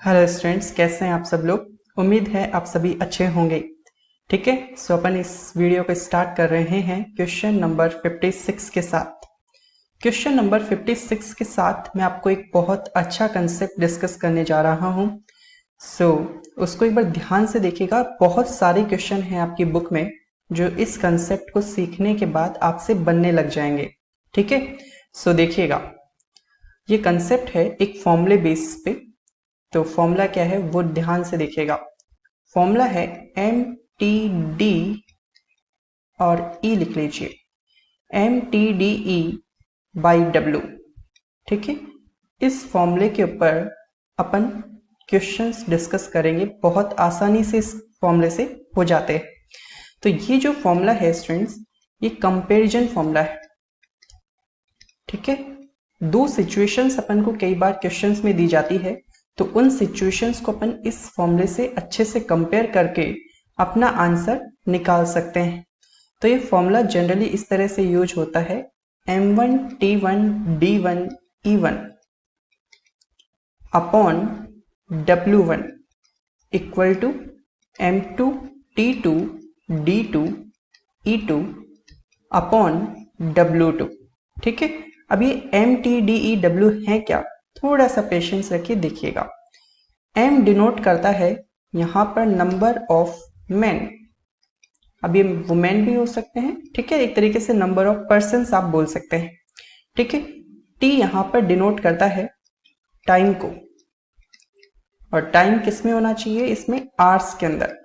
Hello students, कैसे हैं आप सब लोग। उम्मीद है आप सभी अच्छे होंगे। ठीक है, सो अपन इस वीडियो को स्टार्ट कर रहे हैं क्वेश्चन नंबर 56 के साथ। क्वेश्चन नंबर 56 के साथ मैं आपको एक बहुत अच्छा कंसेप्ट डिस्कस करने जा रहा हूं। उसको एक बार ध्यान से देखिएगा। बहुत सारे क्वेश्चन हैं आपकी बुक में जो इस कंसेप्ट को सीखने के बाद आपसे बनने लग जाएंगे। ठीक है, सो देखिएगा, ये कंसेप्ट है एक फॉर्मूले बेस पे। तो फॉर्मूला क्या है वो ध्यान से देखिएगा। फॉर्मूला है MTD और E लिख लीजिए, MTDE बाई W। ठीक है, इस फॉर्मूले के ऊपर अपन क्वेश्चंस डिस्कस करेंगे। बहुत आसानी से इस फॉर्मूले से हो जाते हैं। तो ये जो फॉर्मूला है स्टूडेंट्स, ये कंपैरिजन फॉर्मूला है। ठीक है, दो सिचुएशंस अपन को कई बार क्वेश्चंस में दी जाती है, तो उन सिचुएशंस को अपन इस फॉर्मूले से अच्छे से कंपेयर करके अपना आंसर निकाल सकते हैं। तो ये फॉर्मूला जनरली इस तरह से यूज होता है, M1 T1 D1 E1 upon W1 equal to M2 T2 D2 E2 upon W2। ठीक है, अब ये MTDEW है क्या, थोड़ा सा पेशेंस रखिए, देखिएगा। M डिनोट करता है यहां पर नंबर ऑफ मैन। अब ये वुमेन भी हो सकते हैं। ठीक है, एक तरीके से नंबर ऑफ पर्सन्स आप बोल सकते हैं। ठीक है, T यहां पर डिनोट करता है टाइम को, और टाइम किस में होना चाहिए, इसमें आवर्स के अंदर।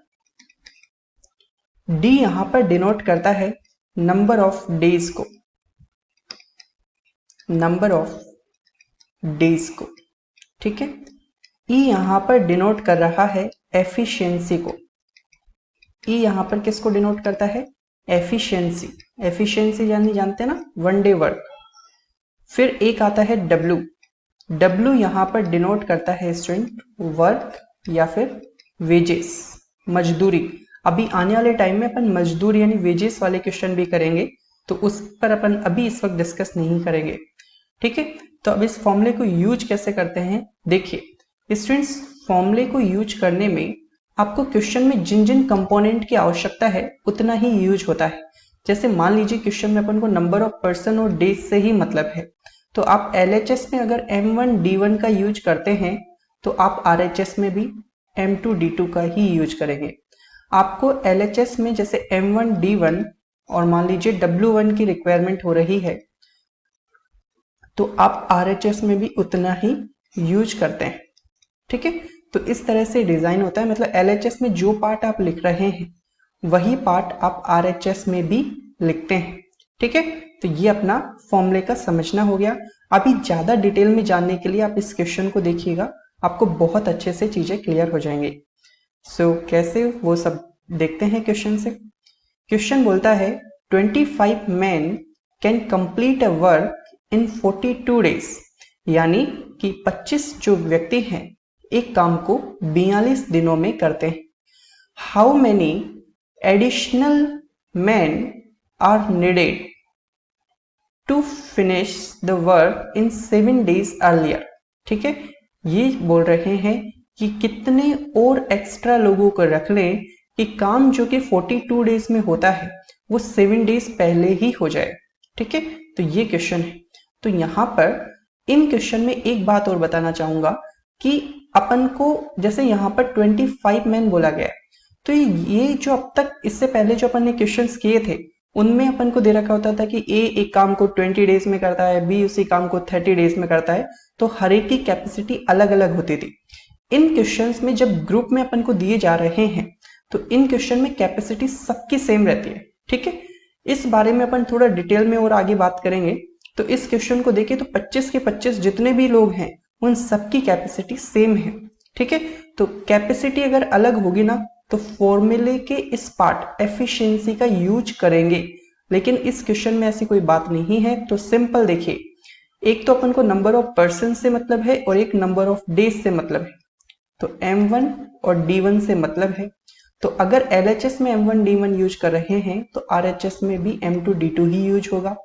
D यहां पर डिनोट करता है नंबर ऑफ डेज को, नंबर ऑफ डेज को। ठीक है, E यहां पर डिनोट कर रहा है एफिशिएंसी को। E यहां पर किसको डिनोट करता है, एफिशिएंसी। एफिशिएंसी यानी जानते हैं ना, वन डे वर्क। फिर एक आता है W। W यहां पर डिनोट करता है स्टूडेंट वर्क या फिर वेजेस, मजदूरी। अभी आने वाले टाइम में अपन मजदूरी यानी वेजेस वाले क्वेश्चन भी करेंगे, तो उस पर अपन अभी इस वक्त डिस्कस नहीं करेंगे। ठीक है, तो अब इस फॉर्मूले को यूज कैसे करते हैं, देखिए स्टूडेंट्स। फॉर्मूले को यूज करने में आपको क्वेश्चन में जिन जिन कंपोनेंट की आवश्यकता है उतना ही यूज होता है। जैसे मान लीजिए क्वेश्चन में अपन को नंबर ऑफ पर्सन और डेज से ही मतलब है, तो आप LHS में अगर M1 D1 का यूज करते हैं तो आप RHS में भी M2 D2 का ही यूज करेंगे। आपको LHS में जैसे M1 D1 और मान लीजिए W1 की रिक्वायरमेंट हो रही है, तो आप RHS में भी उतना ही यूज करते हैं। ठीक है, तो इस तरह से डिजाइन होता है। मतलब LHS में जो पार्ट आप लिख रहे हैं वही पार्ट आप RHS में भी लिखते हैं। ठीक है, तो ये अपना फॉर्मूले का समझना हो गया। अभी ज्यादा डिटेल में जानने के लिए आप इस क्वेश्चन को देखिएगा, आपको बहुत अच्छे से चीजें क्लियर हो जाएंगी। कैसे वो सब देखते हैं क्वेश्चन से। क्वेश्चन बोलता है 25 men can complete a work in 42 days, यानी कि 25 जो व्यक्ति हैं एक काम को 42 दिनों में करते हैं। How many additional man are needed to finish the work in 7 days earlier. ठीक है, ये बोल रहे हैं कि कितने और एक्स्ट्रा लोगों को रख लें कि काम जो कि 42 डेज में होता है वो 7 डेज पहले ही हो जाए। ठीक है, तो ये क्वेश्चन है। तो यहां पर इन क्वेश्चन में एक बात और बताना चाहूंगा कि अपन को जैसे यहां पर 25 मैन बोला गया, तो ये जो अब तक इससे पहले जो अपन ने क्वेश्चंस किए थे उनमें अपन को दे रखा होता था कि A एक काम को 20 डेज में करता है, B उसी काम को 30 डेज में करता है, तो हर एक की कैपेसिटी अलग अलग होती थी। इन क्वेश्चंस में जब ग्रुप में अपन को दिए जा रहे हैं तो इन क्वेश्चन में कैपेसिटी सबकी सेम रहती है। ठीक है, इस बारे में अपन थोड़ा डिटेल में और आगे बात करेंगे। तो इस क्वेश्चन को देखिए, तो 25 के 25 जितने भी लोग हैं उन सबकी कैपेसिटी सेम है। ठीक है, तो कैपेसिटी अगर अलग होगी ना तो फॉर्मूले के इस पार्ट एफिशिएंसी का यूज करेंगे, लेकिन इस क्वेश्चन में ऐसी कोई बात नहीं है। तो सिंपल देखिए, एक तो अपन को नंबर ऑफ पर्सन से मतलब है और एक नंबर ऑफ डेज से मतलब है। तो M1 और D1 से मतलब है, तो अगर LHS में M1 D1 यूज कर रहे हैं तो RHS में भी M2 D2 ही यूज होगा।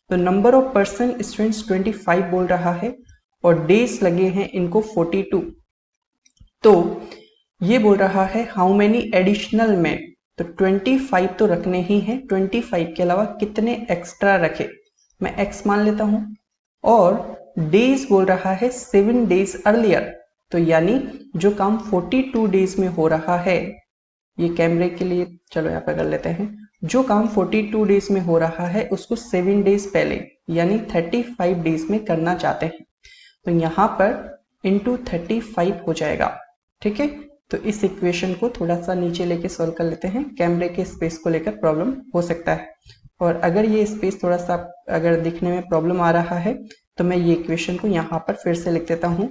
तो नंबर ऑफ पर्सन स्टूडेंट्स 25 बोल रहा है और डेज लगे हैं इनको 42। तो ये बोल रहा है हाउ मेनी एडिशनल मैन, तो 25 तो रखने ही हैं, 25 के अलावा कितने एक्स्ट्रा रखे, मैं x मान लेता हूं। और डेज बोल रहा है 7 डेज अर्लियर, तो यानी जो काम 42 डेज में हो रहा है, ये कैमरे के लिए चलो यहाँ पे कर लेते हैं, जो काम 42 डेज में हो रहा है उसको 7 डेज पहले यानी 35 डेज में करना चाहते हैं, तो यहाँ पर इंटू 35 हो जाएगा। ठीक है, तो इस इक्वेशन को थोड़ा सा नीचे लेके सॉल्व कर लेते हैं, कैमरे के स्पेस को लेकर प्रॉब्लम हो सकता है, और अगर ये स्पेस थोड़ा सा अगर दिखने में प्रॉब्लम आ रहा है तो मैं ये इक्वेशन को यहाँ पर फिर से लिख देता हूँ,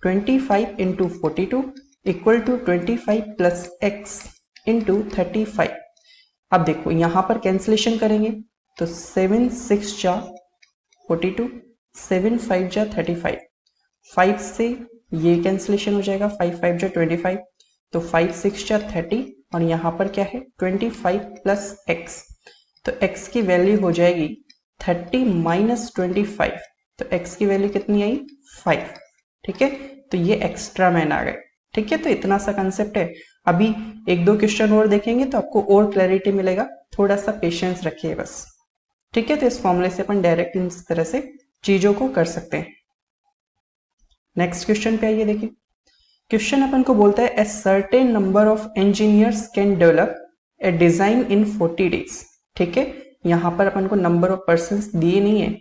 25 into 42 equal to 25 plus x into 35। अब देखो यहाँ पर कैंसिलेशन करेंगे तो 7 6 जा 42, 7 5 जा 35, 5 से ये कैंसिलेशन हो जाएगा, 5 5 जा 25, तो 5 6 जा 30, और यहाँ पर क्या है 25 प्लस एक्स, तो x की वैल्यू हो जाएगी 30 माइनस 25, तो x की वैल्यू कितनी आई 5। ठीक है, तो ये एक्स्ट्रा मैन आ गए। ठीक है, तो इतना सा कंसेप्ट है। अभी एक दो क्वेश्चन और देखेंगे तो आपको और क्लैरिटी मिलेगा, थोड़ा सा पेशेंस रखिए बस। ठीक है, तो इस फॉर्मूले से अपन डायरेक्ट इस तरह से चीजों को कर सकते हैं। नेक्स्ट क्वेश्चन पे आइए, देखिए क्वेश्चन अपन को बोलता है a certain number of engineers can develop a design in 40 days. ठीक है, यहां पर अपन को नंबर ऑफ पर्सन दिए नहीं है।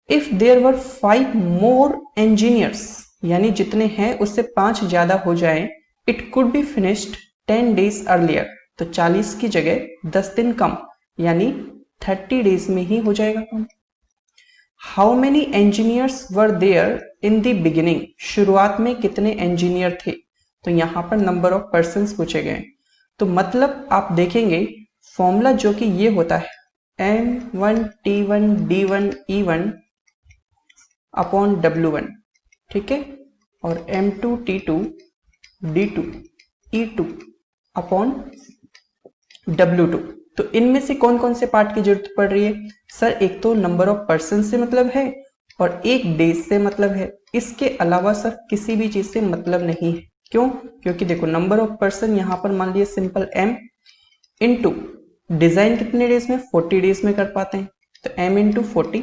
If there were 5 more engineers, यानी जितने हैं उससे 5 ज्यादा हो जाए, it could be finished 10 days earlier, तो 40 की जगह 10 दिन कम यानी 30 डेज में ही हो जाएगा काम। How many engineers were there in the beginning, शुरुआत में कितने इंजीनियर थे, तो यहां पर नंबर ऑफ पर्सन पूछे गए। तो मतलब आप देखेंगे फॉर्मूला जो कि ये होता है M1 T1 D1 E1 upon W1, ठीक है, और M2 T2 D2 E2 upon W2। तो इनमें से कौन कौन से पार्ट की जरूरत पड़ रही है सर, एक तो नंबर ऑफ पर्सन से मतलब है और एक डेज से मतलब है, इसके अलावा सर किसी भी चीज से मतलब नहीं है। क्यों? क्योंकि देखो नंबर ऑफ पर्सन यहां पर मान लिया सिंपल M इंटू डिजाइन कितने डेज में 40 डेज में कर पाते हैं, तो M into 40,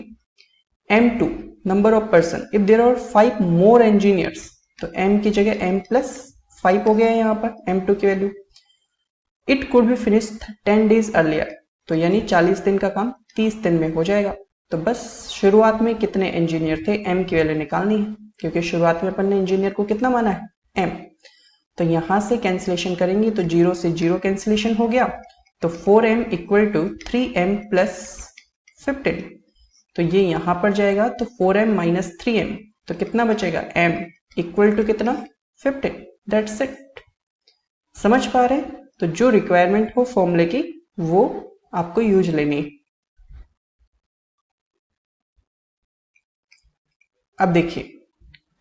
M2 number of person, if there are 5 more engineers, तो M की जगह M प्लस 5 हो गया है यहाँ पर M2 की value. It could B finish 10 days earlier, तो यानी 40 दिन का काम 30 दिन में हो जाएगा। तो बस शुरुआत में कितने इंजीनियर थे M की वैल्यू निकालनी है, क्योंकि शुरुआत में अपन ने इंजीनियर को कितना माना है M। तो यहां से कैंसिलेशन करेंगे तो 0 से 0 कैंसिलेशन हो गया, तो 4M equal to 3M plus 15, तो ये यहां पर जाएगा तो 4M माइनस 3M, तो कितना बचेगा M इक्वल टू कितना 15। That's it. समझ पा रहे हैं? तो जो रिक्वायरमेंट हो फॉर्मूले की वो आपको यूज लेनी है। अब देखिए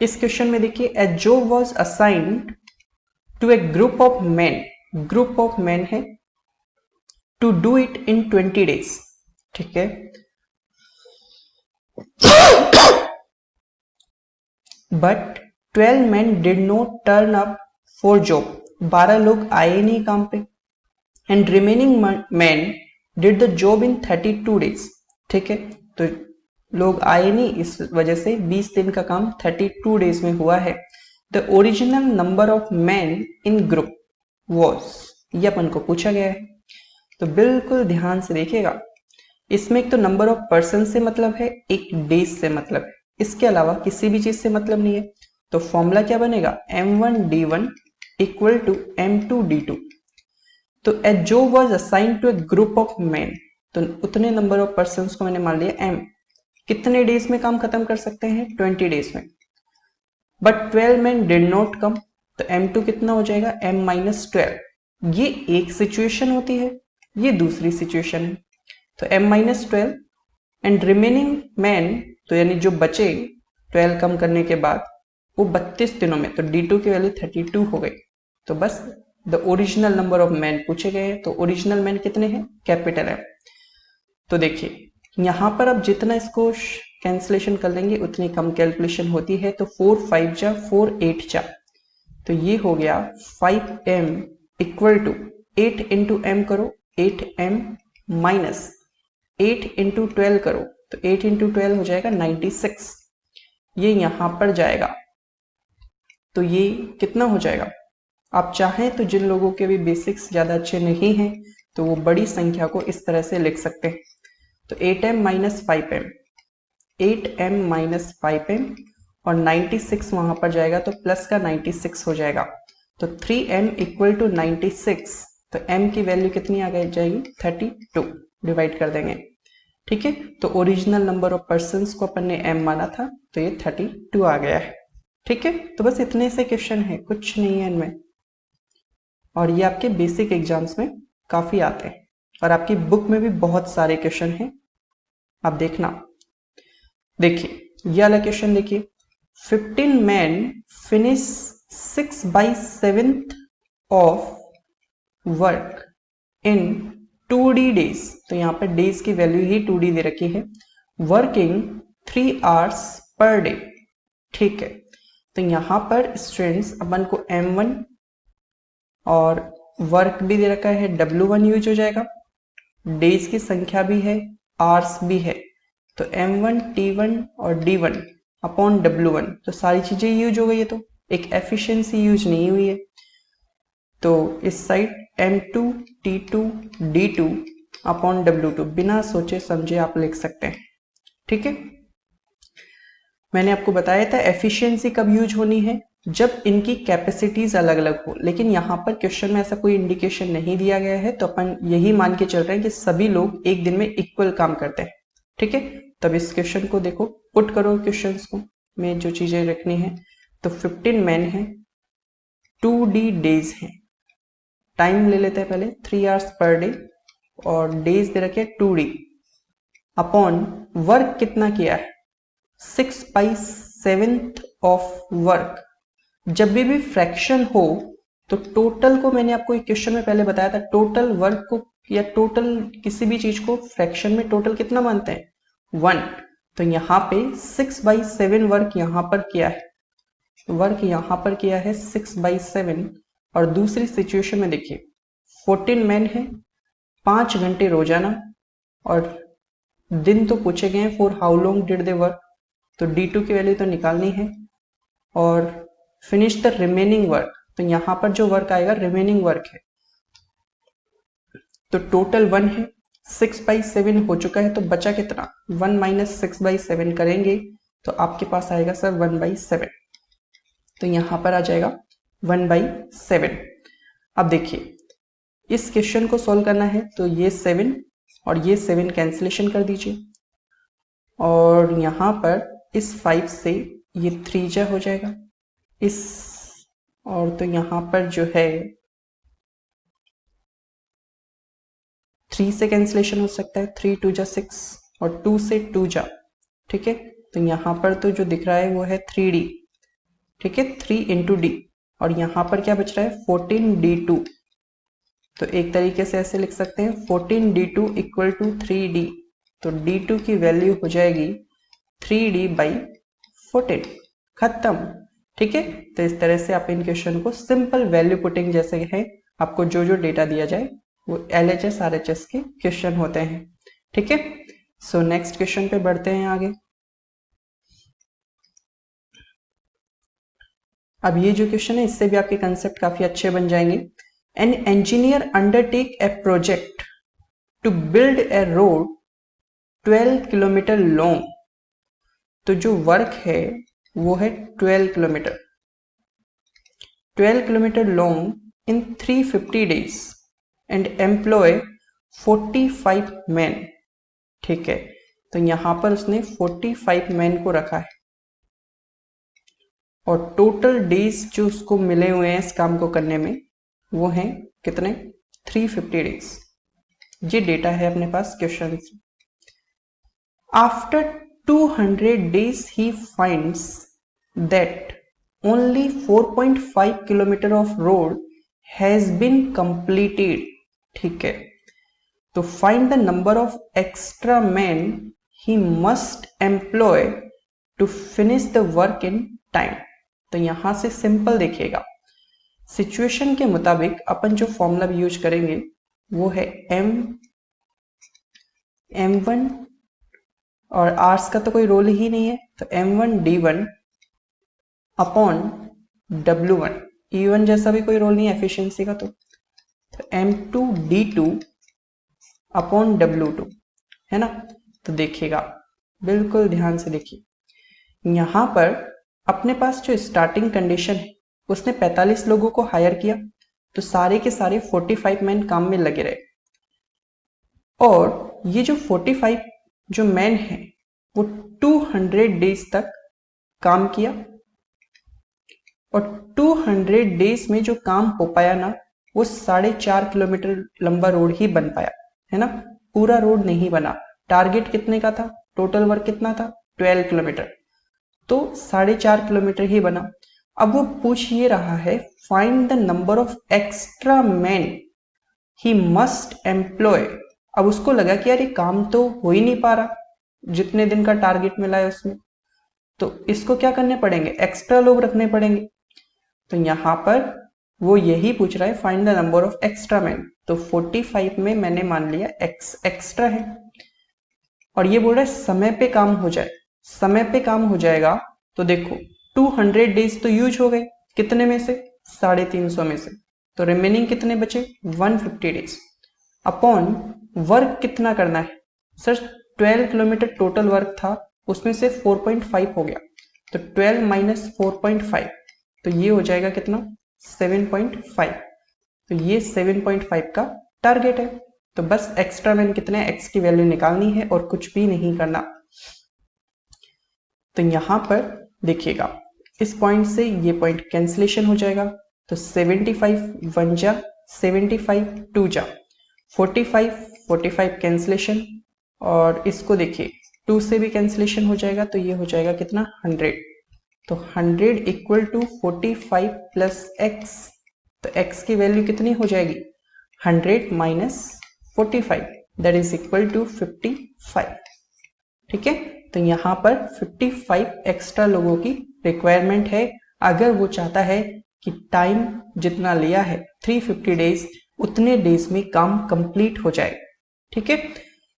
इस क्वेश्चन में देखिए a job was assigned to a group of man, group of man है, to do it in 20 days. ठीक है, but 12 man did not turn up for job, 12 लोग आए नहीं काम पे, and remaining man did the job in 32 days. ठीक है, तो लोग आए नहीं, इस वजह से 20 दिन का काम 32 डेज में हुआ है। The original number of man in group was, ये अपन को पूछा गया है, तो बिल्कुल ध्यान से देखिएगा। इसमें एक तो नंबर ऑफ पर्सन से मतलब है, एक डेज से मतलब है, इसके अलावा किसी भी चीज से मतलब नहीं है। तो फॉर्मूला क्या बनेगा M1 D1 equal to M2 D2। तो a job was assigned to a group of man, तो उतने नंबर ऑफ पर्सन को मैंने मान लिया M, कितने डेज में काम खत्म कर सकते हैं 20 डेज में। But 12 man did not come, तो M2 कितना हो जाएगा M माइनस 12। ये एक सिचुएशन होती है, ये दूसरी सिचुएशन है, तो M minus 12 and remaining man, तो यानी जो बचे 12 कम करने के बाद वो 32 दिनों में, तो D2 की वैल्यू 32 हो गई। तो बस the original number of man पूछे गए हैं, तो ओरिजिनल मैन कितने हैं कैपिटल है। तो देखिए यहां पर अब जितना इसको कैंसिलेशन कर लेंगे उतनी कम कैलकुलेशन होती है, तो 4 5 जा 4 8 जा तो ये हो गया 5m equal to 8 into M करो 8m माइनस 8 इंटू 12 करो तो 8 इंटू 12 हो जाएगा 96, ये यहां पर जाएगा। तो ये कितना हो जाएगा? आप चाहें तो जिन लोगों के भी बेसिक्स ज़्यादा अच्छे नहीं हैं तो वो बड़ी संख्या को इस तरह से लिख सकते हैं। तो 8m minus 5m, 8m minus 5m और 96 वहां पर जाएगा तो प्लस का 96 हो जाएगा। तो 3m इक्वल टू 96, तो m की वैल्यू कितनी आ गई जाएगी? 32, डिवाइड कर देंगे। ठीक है, तो ओरिजिनल नंबर ऑफ पर्सन्स को अपन ने m माना था तो ये 32 आ गया है। ठीक है, तो बस इतने से क्वेश्चन है, कुछ नहीं है इनमें, और ये आपके बेसिक एग्जाम्स में काफी आते हैं और आपकी बुक में भी बहुत सारे क्वेश्चन हैं, आप देखना। देखिए ये वाला क्वेश्चन देखिए, 15 men finish 6/7 of work in 2D days, तो यहाँ पर डेज की वैल्यू ही 2D दे रखी है, वर्किंग 3 hours पर डे। ठीक है, तो यहाँ पर स्टूडेंट्स अपन को M1 और वर्क भी दे रखा है, W1 यूज हो जाएगा, डेज की संख्या भी है, आवर्स भी है, तो M1 T1 और D1 अपॉन W1, तो सारी चीजें यूज हो गई है, तो एक एफिशिएंसी यूज नहीं हुई है। तो इस side M2 T2 D2 upon W2 बिना सोचे समझे आप लिख सकते हैं। ठीक है, मैंने आपको बताया था एफिशिएंसी कब यूज होनी है, जब इनकी कैपेसिटीज अलग अलग हो, लेकिन यहाँ पर क्वेश्चन में ऐसा कोई इंडिकेशन नहीं दिया गया है, तो अपन यही मान के चल रहे हैं कि सभी लोग एक दिन में इक्वल काम करते हैं। ठीक है, तब इस क्वेश्चन को देखो, पुट करो क्वेश्चंस को में जो चीजें रखनी है। तो 15 मैन है, 2D डेज है, टाइम ले लेते हैं पहले 3 hours पर डे और डेज दे रखे 2D, अपॉन वर्क कितना किया है 6/7 ऑफ वर्क। जब भी फ्रैक्शन हो तो टोटल को, मैंने आपको एक क्वेश्चन में पहले बताया था, टोटल वर्क को या टोटल किसी भी चीज को फ्रैक्शन में टोटल कितना मानते हैं? 1। तो यहाँ पे 6/7 वर्क यहाँ पर किया है, वर्क यहाँ पर किया है 6/7। और दूसरी सिचुएशन में देखिए 14 मैन है, 5 घंटे रोजाना, और दिन तो पूछे गए हैं, for how long did they work, तो D2 की वैल्यू तो निकालनी है, और फिनिश द रिमेनिंग वर्क, तो यहां पर जो वर्क आएगा रिमेनिंग वर्क है, तो टोटल 1 है, 6/7 हो चुका है, तो बचा कितना? 1 माइनस 6/7 करेंगे तो आपके पास आएगा सर 1/7, तो यहां पर आ जाएगा 1/7। अब देखिए इस क्वेश्चन को सॉल्व करना है, तो ये 7 और ये 7 कैंसिलेशन कर दीजिए, और यहां पर इस 5 से ये 3 जा हो जाएगा, इस, और तो यहां पर जो है 3 से कैंसिलेशन हो सकता है, 3 2 जा 6 और 2 से 2 जा। ठीक है, तो यहां पर तो जो दिख रहा है वो है 3D। ठीक है, 3 इंटू डी, और यहां पर क्या बच रहा है 14D2, तो एक तरीके से ऐसे लिख सकते हैं 14D2 इक्वल टू 3D, तो D2 की वैल्यू हो जाएगी 3D/14, खत्म। ठीक है, तो इस तरह से आप इन क्वेश्चन को सिंपल वैल्यू पुटिंग जैसे है, आपको जो जो डेटा दिया जाए वो LHS RHS के क्वेश्चन होते हैं। ठीक है, सो नेक्स्ट क्वेश्चन पे बढ़ते हैं आगे। अब ये जो क्वेश्चन है इससे भी आपके कंसेप्ट काफी अच्छे बन जाएंगे। An engineer undertake a project to build a road 12 kilometre long, तो जो वर्क है वो है 12 kilometre, 12 kilometre long in 350 days and employ 45 man. ठीक है, तो यहां पर उसने 45 मैन को रखा है, और टोटल डेज जो उसको मिले हुए हैं इस काम को करने में वो हैं कितने? 350 डेज। ये डेटा है अपने पास क्वेश्चन से। After 200 days he finds that only 4.5 kilometer of road has been completed। ठीक है, तो find the number of extra men he must employ to finish the work in time। तो यहां से सिंपल देखिएगा, सिचुएशन के मुताबिक अपन जो फॉर्मूला यूज करेंगे वो है m1 और आर्स का तो कोई रोल ही नहीं है, तो m1d1 अपॉन w1, E1 जैसा भी कोई रोल नहीं है एफिशिएंसी का, तो m2d2 अपॉन w2 है ना। तो देखिएगा, बिल्कुल ध्यान से देखिए, यहां पर अपने पास जो स्टार्टिंग कंडीशन है उसने 45 लोगों को हायर किया, तो सारे के सारे 45 मैन काम में लगे रहे, और ये जो 45 जो मैन है वो 200 डेज तक काम किया, और 200 डेज में जो काम हो पाया ना, वो 4.5 किलोमीटर लंबा रोड ही बन पाया, है ना। पूरा रोड नहीं बना। टारगेट कितने का था, टोटल वर्क कितना था, 12 किलोमीटर, तो 4.5 किलोमीटर ही बना। अब वो पूछ ये रहा है, find the number of extra man he must employ. अब उसको लगा कि यार ये काम तो हो ही नहीं पा रहा जितने दिन का टारगेट मिला है उसमें, तो इसको क्या करने पड़ेंगे, एक्स्ट्रा लोग रखने पड़ेंगे। तो यहां पर वो यही पूछ रहा है, find the number of extra man, तो 45 में मैंने मान लिया एक्स्ट्रा है, और ये बोल रहा है समय पे काम हो जाए। समय पे काम हो जाएगा तो देखो 200 डेज तो यूज हो गए, कितने में से, 350 में से, तो रिमेनिंग कितने बचे, 150 डेज, अपॉन वर्क कितना करना है सर, 12 किलोमीटर टोटल वर्क था, उसमें से 4.5 हो गया, तो 12 माइनस 4.5, तो ये हो जाएगा कितना, 7.5, तो ये 7.5 का टारगेट है। तो बस एक्स्ट्रा मैन कितने, एक्स की वैल्यू निकालनी है और कुछ भी नहीं करना। तो यहां पर देखिएगा, इस पॉइंट से ये पॉइंट कैंसिलेशन हो जाएगा, तो 75 1 जा, 75 2 जा, 45 कैंसिलेशन, और इसको देखिए 2 से भी कैंसिलेशन हो जाएगा, तो ये हो जाएगा कितना, 100, तो 100 इक्वल टू 45 प्लस एक्स, तो x की वैल्यू कितनी हो जाएगी, 100 minus 45, that is equal to 55, ठीक है। तो यहां पर 55 एक्स्ट्रा लोगों की रिक्वायरमेंट है, अगर वो चाहता है कि टाइम जितना लिया है 350 डेज, उतने डेज में काम कंप्लीट हो जाए, ठीक है।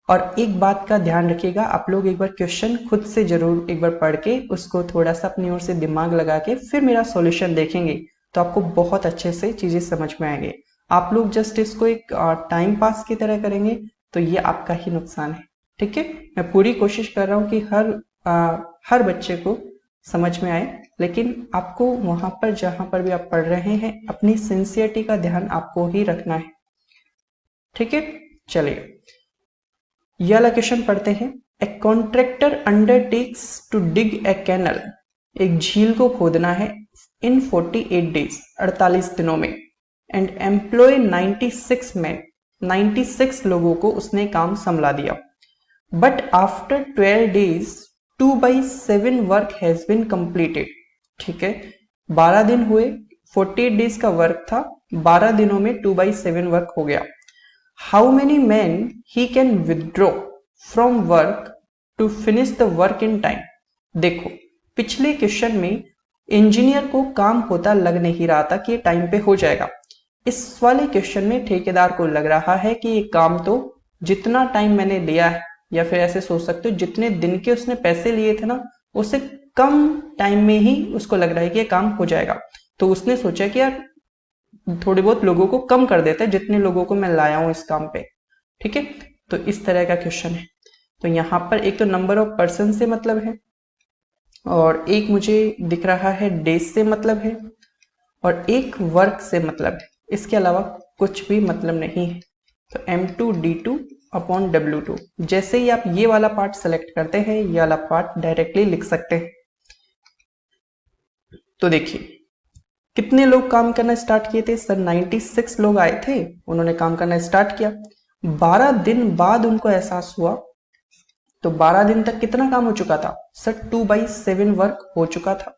और एक बात का ध्यान रखिएगा, आप लोग एक बार क्वेश्चन खुद से जरूर एक बार पढ़ के उसको थोड़ा सा अपनी ओर से दिमाग लगा के फिर मेरा सॉल्यूशन देखेंगे, तो आपको बहुत अच्छे से चीजें समझ में आएंगे। आप लोग जस्ट इसको एक टाइम पास की तरह करेंगे तो ये आपका ही नुकसान है, ठीक है। मैं पूरी कोशिश कर रहा हूँ कि हर बच्चे को समझ में आए, लेकिन आपको वहां पर जहां पर भी आप पढ़ रहे हैं अपनी सिंसियरिटी का ध्यान आपको ही रखना है, ठीक है। चलिए यह वाला क्वेश्चन पढ़ते हैं। A contractor undertakes to dig a canal, एक झील को खोदना है, इन 48 डेज, 48 दिनों में, एंड एम्प्लॉय 96 मैन, 96 लोगों को उसने काम संभला दिया, but after 12 days 2/7 work has been completed, ठीक है। 12 दिन हुए, 48 डेज का वर्क था, 12 दिनों में 2/7 वर्क हो गया। How many man he can withdraw from work to finish the work in time. देखो पिछले क्वेश्चन में इंजीनियर को काम होता लग नहीं रहा था कि ये टाइम पे हो जाएगा, इस वाले क्वेश्चन में ठेकेदार को लग रहा है कि ये काम तो जितना टाइम मैंने लिया है, या फिर ऐसे सोच सकते हो जितने दिन के उसने पैसे लिए थे ना, उससे कम टाइम में ही उसको लग रहा है कि ये काम हो जाएगा। तो उसने सोचा कि यार थोड़े बहुत लोगों को कम कर देते हैं जितने लोगों को मैं लाया हूं इस काम पे, ठीक है। तो इस तरह का क्वेश्चन है। तो यहां पर एक तो नंबर ऑफ पर्सन से मतलब है, और एक मुझे दिख रहा है डेज से मतलब है, और एक वर्क से मतलब है, इसके अलावा कुछ भी मतलब नहीं है। तो m2d2 अपॉन w2, जैसे ही आप ये वाला पार्ट सेलेक्ट करते हैं ये वाला पार्ट डायरेक्टली लिख सकते हैं। तो देखिए कितने लोग काम करना स्टार्ट किए थे सर, 96 लोग आए थे, उन्होंने काम करना स्टार्ट किया, 12 दिन बाद उनको एहसास हुआ, तो 12 दिन तक कितना काम हो चुका था सर, 2/7 वर्क हो चुका था।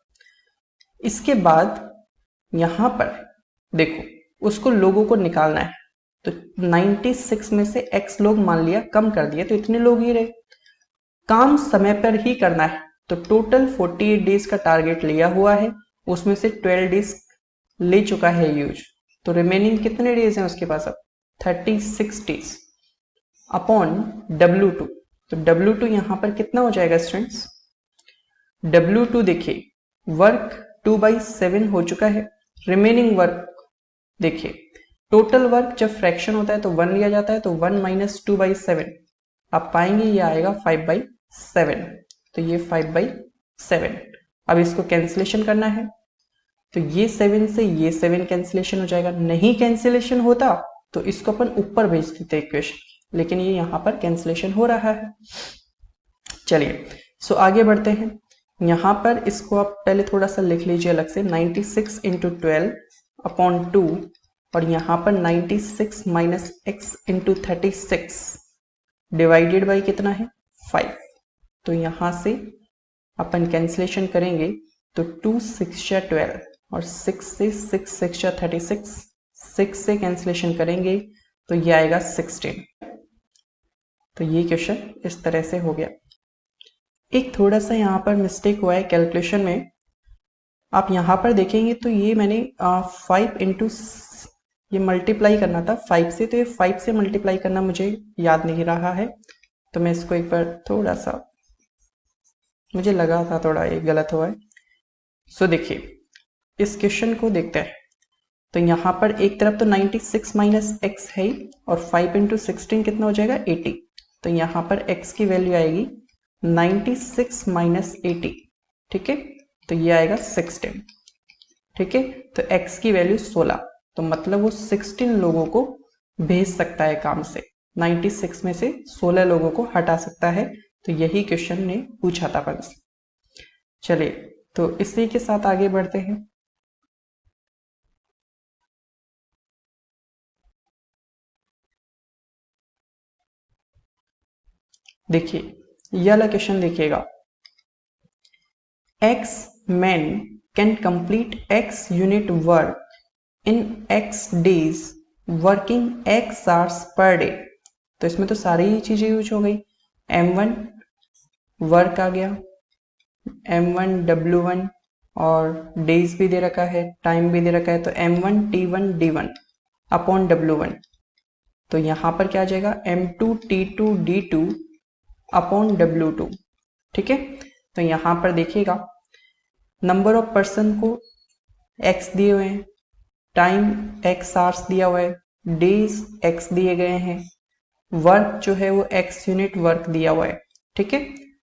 इसके बाद यहां पर देखो उसको लोगों को निकालना है, तो 96 में से x लोग मान लिया कम कर दिया, तो इतने लोग ही रहे, काम समय पर ही करना है, तो टोटल 48 डेज का टारगेट लिया हुआ है, उसमें से 12 डेज ले चुका है यूज, तो रिमेनिंग कितने डेज हैं उसके पास अब 36 डेज अपॉन W2। तो W2 यहां पर कितना हो जाएगा स्टूडेंट्स, W2 देखिए वर्क 2/7 हो चुका है, रिमेनिंग वर्क देखिए टोटल वर्क जब फ्रैक्शन होता है तो 1 लिया जाता है, तो 1 माइनस 2/7 आप पाएंगे ये आएगा 5/7, तो ये 5/7। अब इसको कैंसिलेशन करना है, तो ये 7 से ये 7 कैंसिलेशन हो जाएगा, नहीं कैंसिलेशन होता तो इसको अपन ऊपर भेज देते इक्वेशन, लेकिन ये यहां पर कैंसिलेशन हो रहा है। चलिए सो आगे बढ़ते हैं, यहां पर इसको आप पहले थोड़ा सा लिख लीजिए अलग से, 96 इंटू 12 अपॉन 2, और यहां पर 96 minus x into 36 divided by कितना है 5। तो यहां से अपन कैंसिलेशन करेंगे तो 2 6 12 और 6 से 6 6 36, 6 से कैंसिलेशन करेंगे तो ये आएगा 16। तो ये क्वेश्चन इस तरह से हो गया। एक थोड़ा सा यहाँ पर मिस्टेक हुआ है कैलकुलेशन में, आप यहाँ पर देखेंगे तो ये मैंने 5 इंटू ये मल्टीप्लाई करना था 5 से, तो ये 5 से मल्टीप्लाई करना मुझे याद नहीं रहा है, तो मैं इसको एक बार थोड़ा सा, मुझे लगा था थोड़ा ये गलत हुआ है। सो देखिए इस क्वेश्चन को देखते हैं, तो यहाँ पर एक तरफ तो 96 माइनस एक्स है और 5 इंटू 16 कितना हो जाएगा 80, तो यहाँ पर x की वैल्यू आएगी 96 माइनस 80, ठीक है, तो ये आएगा 16, ठीक है, तो x की वैल्यू 16, तो मतलब वो 16 लोगों को भेज सकता है काम से, 96 में से 16 लोगों को हटा सकता है, तो यही क्वेश्चन ने पूछा था अपन से। चलिए तो इसी के साथ आगे बढ़ते हैं। देखिए ये वाला क्वेश्चन देखिएगा, x men can complete x unit work in x days working x hours per day। तो इसमें तो सारी ही चीजें यूज हो गई, m1 वर्क आ गया, m1 w1 और डेज भी दे रखा है, टाइम भी दे रखा है, तो m1 t1 d1 upon w1, तो यहां पर क्या आ जाएगा m2 t2 d2 upon w2, ठीक है। तो यहां पर देखिएगा नंबर ऑफ पर्सन को x दिए हुए हैं, टाइम x आवर्स दिया हुआ है, डेज x दिए गए हैं, वर्क जो है वो x यूनिट वर्क दिया हुआ है, ठीक है।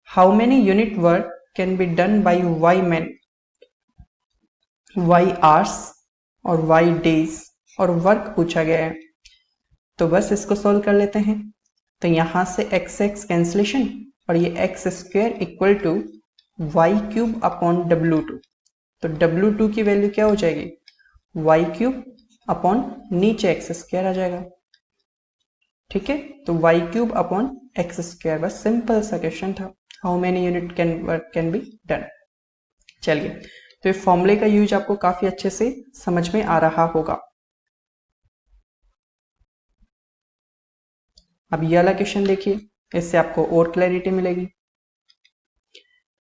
How many unit work can be done by y man, y hours और y डेज और वर्क पूछा गया है, तो बस इसको सॉल्व कर लेते हैं। तो यहां से x x कैंसिलेशन और ये x square equal to y cube upon W2, तो W2 की वैल्यू क्या हो जाएगी वाई क्यूब अपॉन नीचे एक्स स्क्वायर आ जाएगा, ठीक है, तो y cube upon x square, बस सिंपल सा क्वेश्चन था, how many unit can work can be done. चलिए तो ये फॉर्मूले का यूज आपको काफी अच्छे से समझ में आ रहा होगा। अब ये वाला क्वेश्चन देखिए, इससे आपको और क्लैरिटी मिलेगी।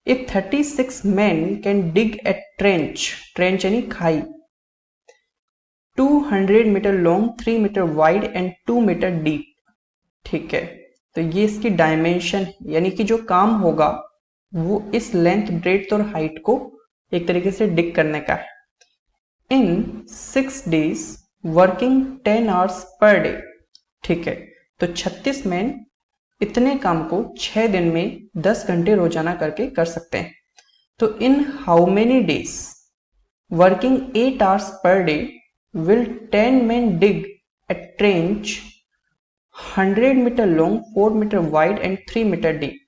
If 36 men can dig a trench, trench यानी खाई, 200 metre long, 3 metre wide and 2 metre deep, ठीक है, तो ये इसकी डायमेंशन यानी कि जो काम होगा वो इस लेंथ, ब्रेड्थ और हाइट को एक तरीके से डिग करने का है। इन 6 days working 10 hours per day, ठीक है, तो 36 मैन इतने काम को 6 दिन में 10 घंटे रोजाना करके कर सकते हैं। तो in how many days working 8 hours per day will 10 men dig a trench 100 metre long, 4 metre wide and 3 metre deep.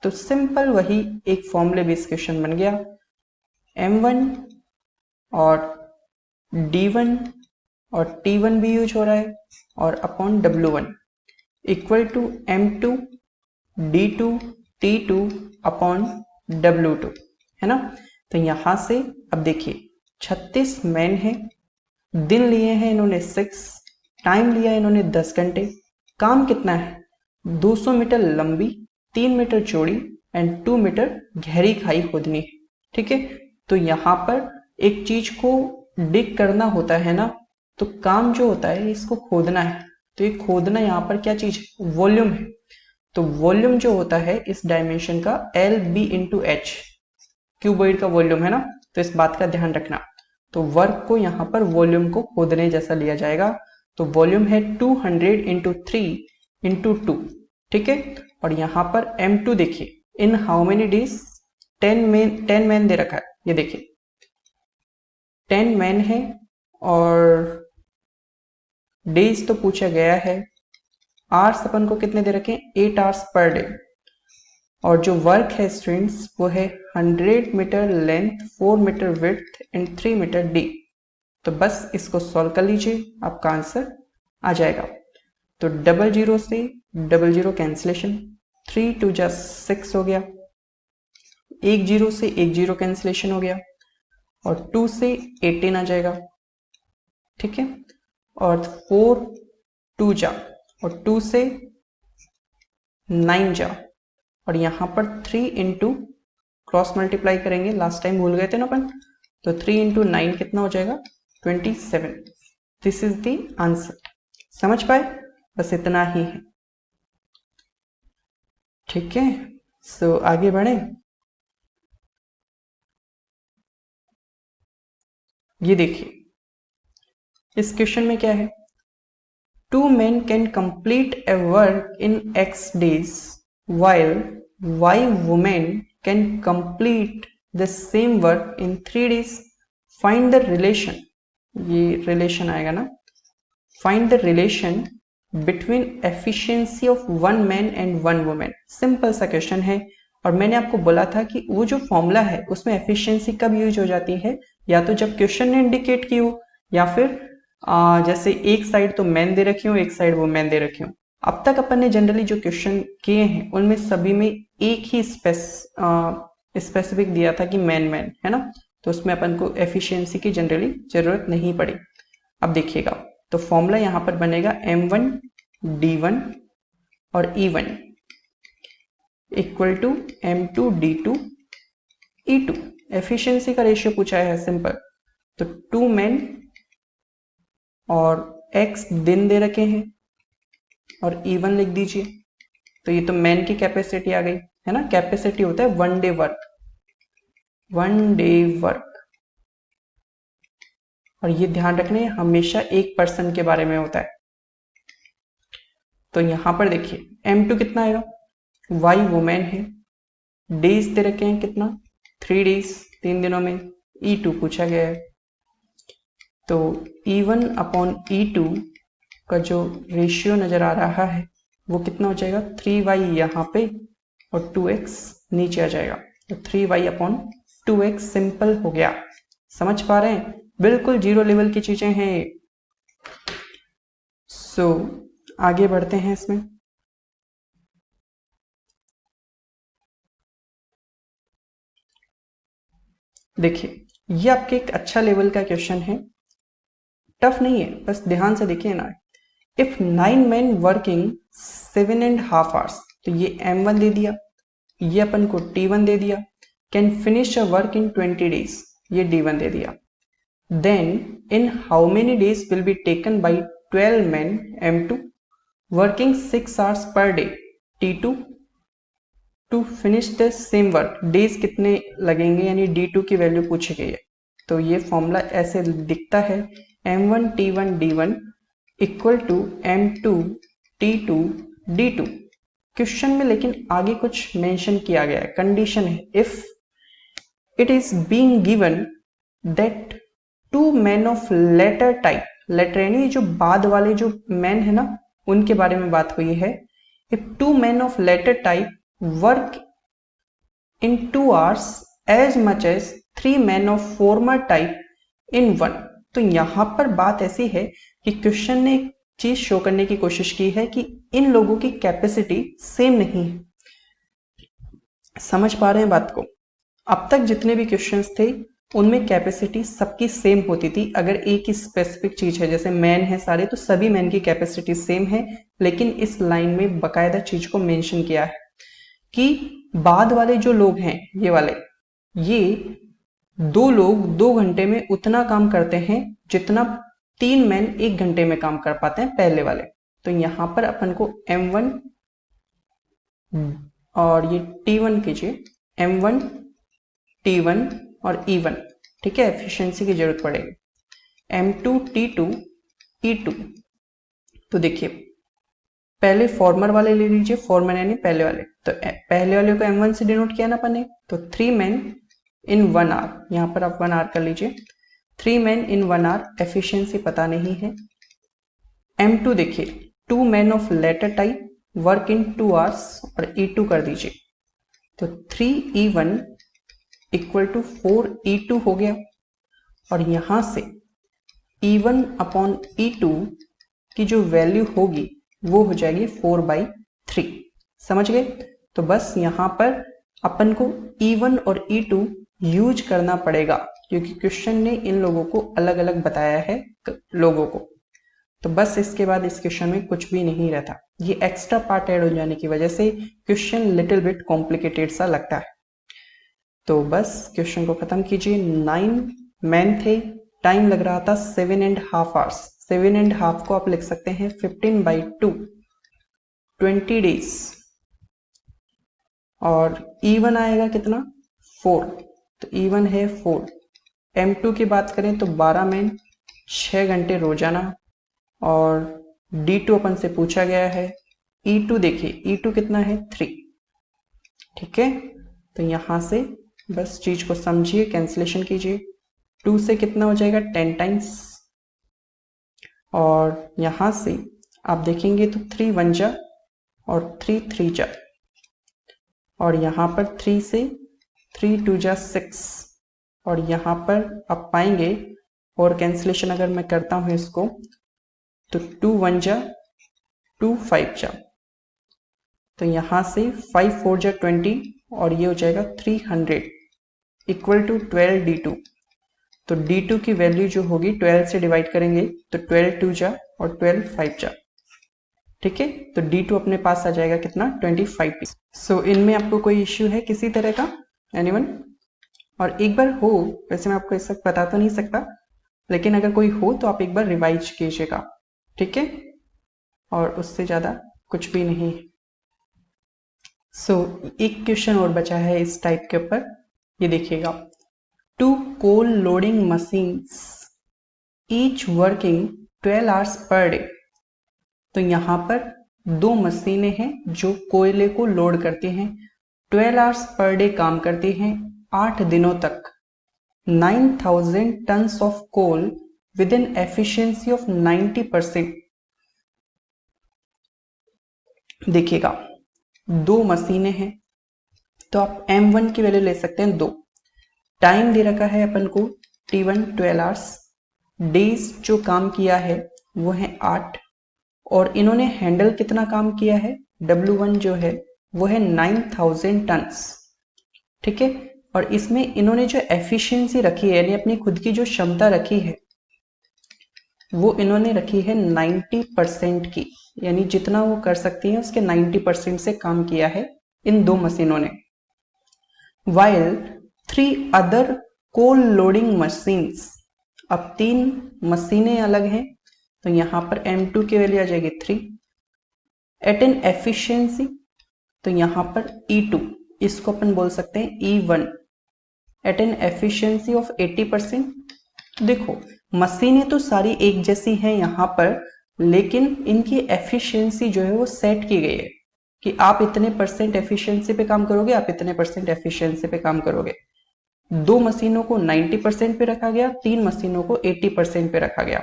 तो सिंपल वही एक फॉर्मूले बेस्ड क्वेश्चन बन गया, m1 और d1 और t1 भी यूज हो रहा है और upon w1 equal to m2 d2 t2 upon w2, है ना। तो यहां से अब देखिए 36 मैन है, दिन लिए हैं इन्होंने 6, टाइम लिया इन्होंने 10 घंटे, काम कितना है 200 मीटर लंबी, 3 मीटर चौड़ी एंड 2 मीटर गहरी खाई खोदनी है, ठीक है। तो यहां पर एक चीज को डिग करना होता है ना, तो काम जो होता है इसको खोदना है। तो ये खोदना यहाँ पर क्या चीज है, वॉल्यूम है। तो वॉल्यूम जो होता है इस डायमेंशन का L B into H, cuboid का वॉल्यूम है ना, तो इस बात का ध्यान रखना। तो वर्क को यहाँ पर वॉल्यूम को खोदने जैसा लिया जाएगा। तो वॉल्यूम है 200 इंटू 3 इंटू 2, ठीक है। और यहाँ पर M2 देखिए, इन how many days, 10 man they रखा है, ये देखिए 10 मैन है, और डेज तो पूछा गया है, आवर्स अपन को कितने दे रखे हैं, 8 आवर्स पर डे। और जो वर्क है स्टूडेंट्स वो है 100 metre length, 4 metre width and 3 metre deep. तो बस इसको सॉल्व कर लीजिए, आपका आंसर आ जाएगा। तो 00 से 00 कैंसिलेशन, 3 2 जा 6 हो गया, 10 से 10 कैंसिलेशन हो गया, और 2 से 18 आ जाएगा, ठीक है। और 4 2 जा, और 2 से 9 जा, और यहाँ पर 3 इंटू क्रॉस मल्टीप्लाई करेंगे, लास्ट टाइम भूल गए थे ना अपन, तो 3 इंटू 9 कितना हो जाएगा, 27। This is the answer. समझ पाए, बस इतना ही है, ठीक है। सो आगे बढ़े। ये देखिए इस क्वेश्चन में क्या है, 2 men can complete a work in X days while Y women can complete the same work in 3 days. Find the relation, ये relation आएगा ना, find the relation between efficiency of 1 man and 1 woman. Simple सा question है, और मैंने आपको बोला था कि वो जो फॉर्मूला है उसमें एफिशिएंसी कब यूज हो जाती है, या तो जब क्वेश्चन ने इंडिकेट की हो, या फिर जैसे एक साइड तो मैन दे रखी हो, एक साइड वो मैन दे रखी हो। अब तक अपन ने जनरली जो क्वेश्चन किए हैं उनमें सभी में एक ही स्पेसिफिक दिया था कि मैन मैन है ना, तो उसमें अपन को एफिशिएंसी की जनरली जरूरत नहीं पड़ी। अब देखिएगा, तो फॉर्मूला यहां पर बनेगा M1 D1 और E1 equal to M2 D2 E2। Efficiency का रेशियो पूछा है, सिंपल। तो 2 मैन और x दिन दे रखे हैं, और E1 लिख दीजिए। तो ये तो मैन की कैपेसिटी आ गई है ना, कैपेसिटी होता है 1 डे वर्क, 1 डे वर्क। और ये ध्यान रखने हमेशा एक पर्सन के बारे में होता है। तो यहां पर देखिए M2 कितना आएगा, Y वुमेन है, डेज दे रखे हैं कितना, 3 डेज, 3 दिनों में। E2 पूछा गया है, तो E1 अपॉन E2 का जो रेशियो नजर आ रहा है वो कितना हो जाएगा, 3y यहाँ पे और 2x नीचे आ जाएगा। तो 3y अपॉन 2x सिंपल हो गया। समझ पा रहे हैं, बिल्कुल जीरो लेवल की चीजें हैं। सो आगे बढ़ते हैं इसमें। देखिए ये आपके एक अच्छा लेवल का क्वेश्चन है, टफ नहीं है, बस ध्यान से देखिए ना। इफ 9 men वर्किंग 7.5 hours, तो ये M1 दे दिया, ये अपन को T1 दे दिया, can finish a work in 20 days, ये D1 दे दिया। Then in how many days will be taken by 12 men M2 working 6 hours per day T2 to finish the same work, days कितने लगेंगे, यानी D2 की value पूछी गई है। तो ये फॉर्मूला ऐसे दिखता है, M1 T1 D1 equal to M2 T2 D2। Question में लेकिन आगे कुछ मेंशन किया गया है, कंडीशन है, if it is being given that 2 men of latter type, latter यानी जो बाद वाले जो मैन है ना उनके बारे में बात हुई है। If 2 men of latter type work in 2 hours as much as 3 men of former type in 1। तो यहां पर बात ऐसी है कि क्वेश्चन ने एक चीज शो करने की कोशिश की है कि इन लोगों की कैपेसिटी सेम नहीं है। समझ पा रहे हैं बात को, अब तक जितने भी क्वेश्चंस थे उनमें कैपेसिटी सबकी सेम होती थी। अगर एक ही स्पेसिफिक चीज है, जैसे मैन है सारे, तो सभी मैन की कैपेसिटी सेम है। लेकिन इस लाइन में बकायदा चीज को मेंशन किया है कि बाद वाले जो लोग हैं, ये वाले, ये दो लोग 2 घंटे में उतना काम करते हैं जितना 3 मैन 1 घंटे में काम कर पाते हैं पहले वाले। तो यहां पर अपन को M1 और ये T1 कीजिए, M1 T1 और E1, ठीक है, एफिशिएंसी की जरूरत पड़ेगी। M2 T2 E2। तो देखिए पहले फॉर्मर वाले ले लीजिए, फॉर्मर यानी पहले वाले। तो पहले वाले को M1 से डिनोट किया ना अपन ने, तो 3 मैन इन 1 आवर, यहां पर आप 1 आवर कर लीजिए। 3 मैन इन 1 आवर, एफिशिएंसी पता नहीं है। M2 देखिए 2 man of latter type work in 2 hours और E2 कर दीजिए। तो 3E1 इक्वल टू 4E2 हो गया। और यहां से E1 अपॉन E2 की जो वैल्यू होगी वो हो जाएगी 4/3। समझ गए? तो बस यहां पर अपन को E1 और E2 यूज करना पड़ेगा, क्योंकि क्वेश्चन ने इन लोगों को अलग अलग बताया है लोगों को। तो बस इसके बाद इस क्वेश्चन में कुछ भी नहीं रहता। ये एक्स्ट्रा पार्ट ऐड हो जाने की वजह से क्वेश्चन लिटिल बिट कॉम्प्लिकेटेड सा लगता है। तो बस क्वेश्चन को खत्म कीजिए। 9 मैन थे, टाइम लग रहा था 7.5 आवर्स। 7.5 को आप लिख सकते हैं 15/2, 20 डेज। और E1 आएगा कितना? 4। तो E1 है 4। M2 की बात करें तो 12 मैन, 6 घंटे रोजाना। और D2 अपन से पूछा गया है। E2 देखिए, E2 कितना है? 3। ठीक है, तो यहां से बस चीज को समझिए, कैंसिलेशन कीजिए। 2 से कितना हो जाएगा? 10 टाइम्स। और यहां से आप देखेंगे तो 3 1 जा और 3 3 जा, और यहां पर 3 से 3 2 जा 6। और यहां पर आप पाएंगे, और कैंसिलेशन अगर मैं करता हूं इसको, तो 2 1 जा 2 5 जा, तो यहां से 5 4 जा 20, और ये हो जाएगा 300 इक्वल टू 12 D2। तो D2 की वैल्यू जो होगी 12 से डिवाइड करेंगे तो 12 2 जा और 12 5 जा। ठीक है, तो D2 अपने पास आ जाएगा कितना? 25 पीस। सो इनमें आपको कोई इश्यू है किसी तरह का? एनीवन? और एक बार हो, वैसे मैं आपको इस वक्त बता तो नहीं सकता, लेकिन अगर कोई हो तो आप एक बार रिवाइज कीजिएगा। ठीक है, और उससे ज्यादा कुछ भी नहीं। सो एक क्वेश्चन और बचा है इस टाइप के ऊपर, ये देखिएगा। 2 coal loading machines each working 12 hours per day. तो यहां पर 2 मशीनें हैं जो कोयले को लोड करती हैं, 12 आवर्स पर डे काम करती हैं, 8 दिनों तक। 9000 tons of coal with an efficiency of 90%। देखिएगा 2 मशीनें हैं, तो आप M1 की वैल्यू ले सकते हैं 2। टाइम दे रखा है अपन को T1 12 आवर्स, डेज जो काम किया है वो है 8, और इन्होंने हैंडल कितना काम किया है? W1 जो है वो है 9000 टन्स। ठीक है, और इसमें इन्होंने जो एफिशिएंसी रखी है, यानी अपनी खुद की जो क्षमता रखी है, वो इन्होंने रखी है 90% की, यानी जितना वो कर सकती है उसके 90% से काम किया है इन 2 मशीनों ने। वाइल 3 अदर कोल लोडिंग मशीन्स, अब 3 मशीनें अलग हैं, तो यहां पर M2 की वैल्यू आ जाएगी 3 एट एन एफिशिएंसी, तो यहां पर E2, इसको अपन बोल सकते हैं E1 eight N efficiency of 80%। देखो मशीनें तो सारी एक जैसी हैं यहां पर, लेकिन इनकी एफिशिएंसी जो है वो सेट की गई है कि आप इतने % एफिशिएंसी पे काम करोगे, आप इतने % एफिशिएंसी पे काम करोगे। 2 मशीनों को 90% पे रखा गया, 3 मशीनों को 80% पे रखा गया।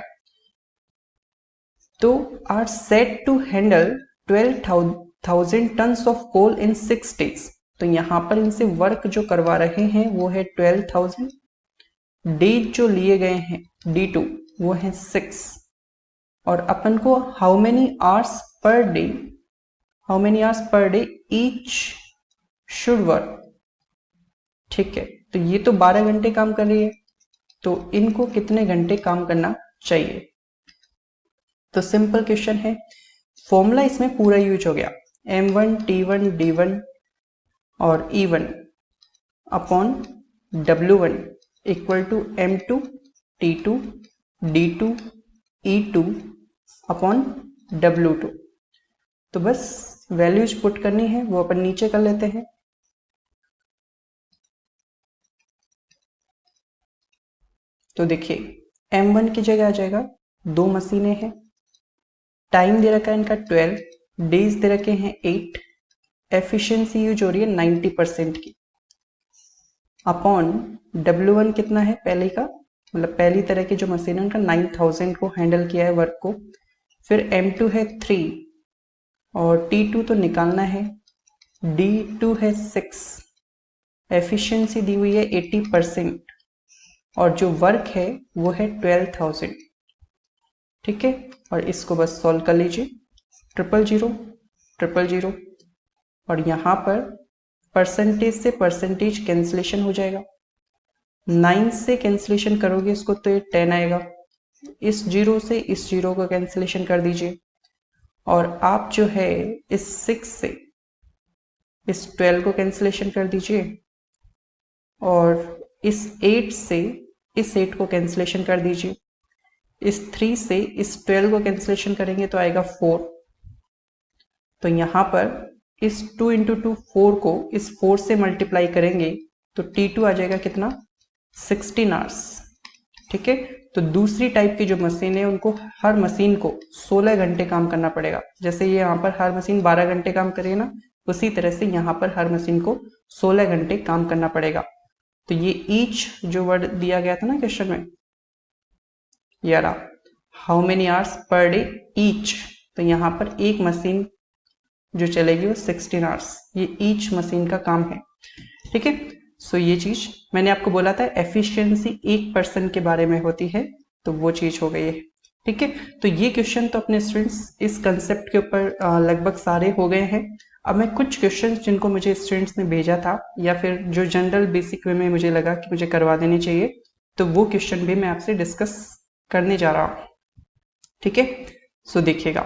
तो are set to handle 12,000 tons of coal in 6 days. तो यहां पर इनसे वर्क जो करवा रहे हैं वो है 12,000, डेज जो लिए गए हैं D2 वो है 6, और अपन को how many hours per day each should work. ठीक है, तो ये तो 12 घंटे काम कर रही है, तो इनको कितने घंटे काम करना चाहिए? तो सिंपल क्वेश्चन है, फॉर्मूला इसमें पूरा यूज हो गया। M1 T1 D1 और E1 upon W1 equal to M2 T2 D2 E2 upon W2। तो बस वैल्यूज पुट करनी है, वो अपन नीचे कर लेते हैं। तो देखिए M1 की जगह आ जाएगा, 2 मशीनें हैं, टाइम दे रखा है इनका 12, डेज दे रखे हैं 8, एफिशिएंसी यूज हो रही है 90% की, अपॉन W1 कितना है पहले का, मतलब पहली तरह की जो मशीन है उनका 9000 को हैंडल किया है वर्क को। फिर M2 है 3 और T2 तो निकालना है, D2 है 6, एफिशिएंसी दी हुई है 80% और जो वर्क है वो है 12000। ठीक है, और इसको बस सॉल्व कर लीजिए, 000 000 और यहाँ पर परसेंटेज से परसेंटेज कैंसिलेशन हो जाएगा, 9 से कैंसिलेशन करोगे इसको तो ये 10 आएगा, इस जीरो से इस जीरो को कैंसिलेशन कर दीजिए और आप जो है इस 6 से इस 12 को कैंसिलेशन कर दीजिए और इस 8 से इस 8 को कैंसिलेशन कर दीजिए, इस 3 से इस 12 को कैंसिलेशन करेंगे तो आएगा 4। तो यहाँ पर इस 2 इंटू 2 4 को इस 4 से मल्टीप्लाई करेंगे तो T2 आ जाएगा कितना, 16 आवर्स। ठीक है, तो दूसरी टाइप की जो मशीन है उनको हर मशीन को 16 घंटे काम करना पड़ेगा, जैसे ये यहाँ पर हर मशीन 12 घंटे काम करेगी ना, उसी तरह से यहाँ पर हर मशीन को 16 घंटे काम करना पड़ेगा। तो ये ईच जो वर्ड दिया गया था ना क्वेश्चन में, ये रहा, how many hours per day each, तो यहाँ पर एक मशीन जो चलेगी वो 16 आवर्स, ये ईच मशीन का काम है। ठीक है, सो ये चीज मैंने आपको बोला था एफिशिएंसी 1% के बारे में होती है, तो वो चीज हो गई है। ठीक है, तो ये क्वेश्चन तो अपने स्टूडेंट्स इस कंसेप्ट के ऊपर लगभग सारे हो गए हैं। अब मैं कुछ क्वेश्चंस जिनको मुझे स्टूडेंट्स ने भेजा था या फिर जो जनरल बेसिक वे में मुझे लगा कि मुझे करवा देने चाहिए, तो वो क्वेश्चन भी मैं आपसे डिस्कस करने जा रहा हूँ। ठीक है, सो देखिएगा,